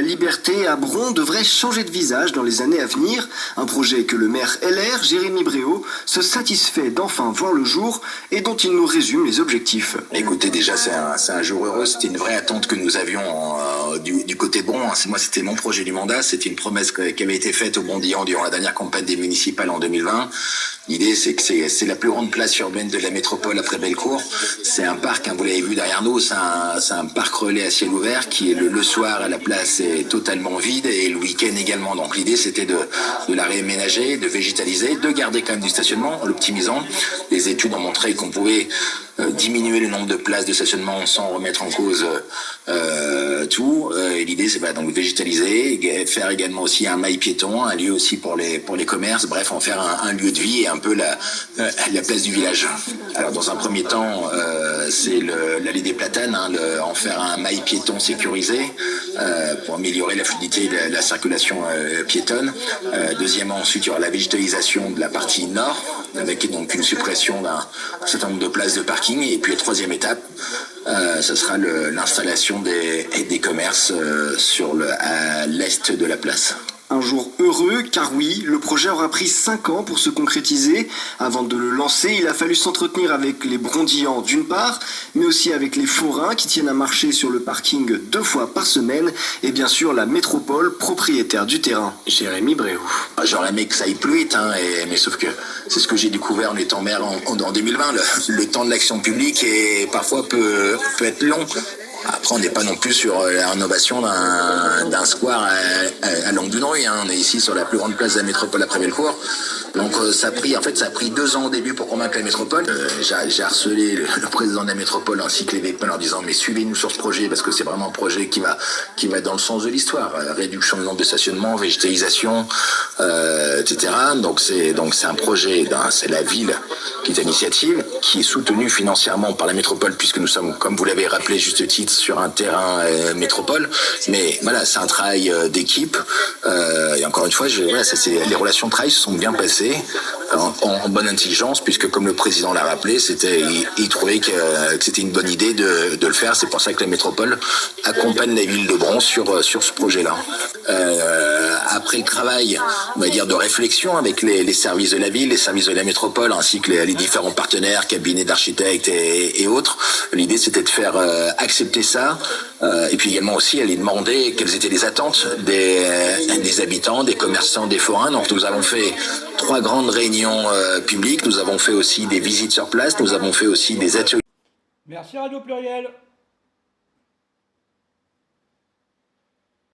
liberté à Bron devrait changer de visage dans les années à venir. Un projet que le maire LR, Jérémy Bréau, se satisfait d'enfin voir le jour et dont il nous résume les objectifs. Écoutez, déjà c'est un jour heureux, c'était une vraie attente que nous avions du côté de Bron. Moi c'était mon projet du mandat, c'était une promesse qui avait été faite au Brondillant durant la dernière campagne des municipales en 2020. L'idée c'est que c'est la plus grande place urbaine de la métropole après Bellecour. C'est un parc, vous l'avez vu derrière nous, c'est un parc relais à ciel ouvert qui est le soir, la place est totalement vide et le week-end également. Donc l'idée c'était de la réaménager, de végétaliser, de garder quand même du stationnement en l'optimisant. Les études ont montré qu'on pouvait diminuer le nombre de places de stationnement sans remettre en cause tout. Et l'idée c'est donc végétaliser, faire également aussi un mail piéton, un lieu aussi pour les commerces, bref, en faire un lieu de vie et un peu la place du village. Alors dans un premier temps, c'est l'allée des Platanes, en faire un mail piéton sécurisé pour améliorer la fluidité de la circulation piétonne. Deuxièmement, ensuite il y aura la végétalisation de la partie nord, avec donc une suppression d'un certain nombre de places de parking. Et puis la troisième étape, ce sera l'installation des commerces à l'est de la place. Un jour heureux, car oui, le projet aura pris 5 ans pour se concrétiser. Avant de le lancer, il a fallu s'entretenir avec les Brondillants d'une part, mais aussi avec les forains qui tiennent à marcher sur le parking 2 fois par semaine, et bien sûr la métropole, propriétaire du terrain. Jérémy Bréau. J'aurais aimé que ça aille plus vite, mais sauf que c'est ce que j'ai découvert en étant maire en 2020. Le temps de l'action publique parfois peut être long. Après, on n'est pas non plus sur la rénovation d'un square à l'angle d'une rue. On est ici sur la plus grande place de la métropole après Bellecour. Donc ça a pris 2 ans au début pour convaincre la métropole. J'ai harcelé le président de la métropole ainsi que l'évêque en leur disant mais suivez-nous sur ce projet parce que c'est vraiment un projet qui va dans le sens de l'histoire. Réduction du nombre de stationnements, végétalisation, etc. Donc c'est un projet, c'est la ville qui est à l'initiative, qui est soutenue financièrement par la métropole puisque nous sommes, comme vous l'avez rappelé juste titre, sur un terrain métropole. Mais voilà, c'est un travail d'équipe. Et encore une fois, les relations de travail se sont bien passées. En bonne intelligence, puisque comme le président l'a rappelé, il trouvait que c'était une bonne idée de le faire. C'est pour ça que la métropole accompagne la ville de Bron sur ce projet-là. Après le travail, on va dire, de réflexion avec les services de la ville, les services de la métropole, ainsi que les différents partenaires, cabinets d'architectes et autres, l'idée c'était de faire accepter ça, et puis également aussi aller demander quelles étaient les attentes des habitants, des commerçants, des forains. Donc nous avons fait 3 grandes réunions publiques, nous avons fait aussi des visites sur place, nous avons fait aussi des ateliers. Merci Radio Pluriel.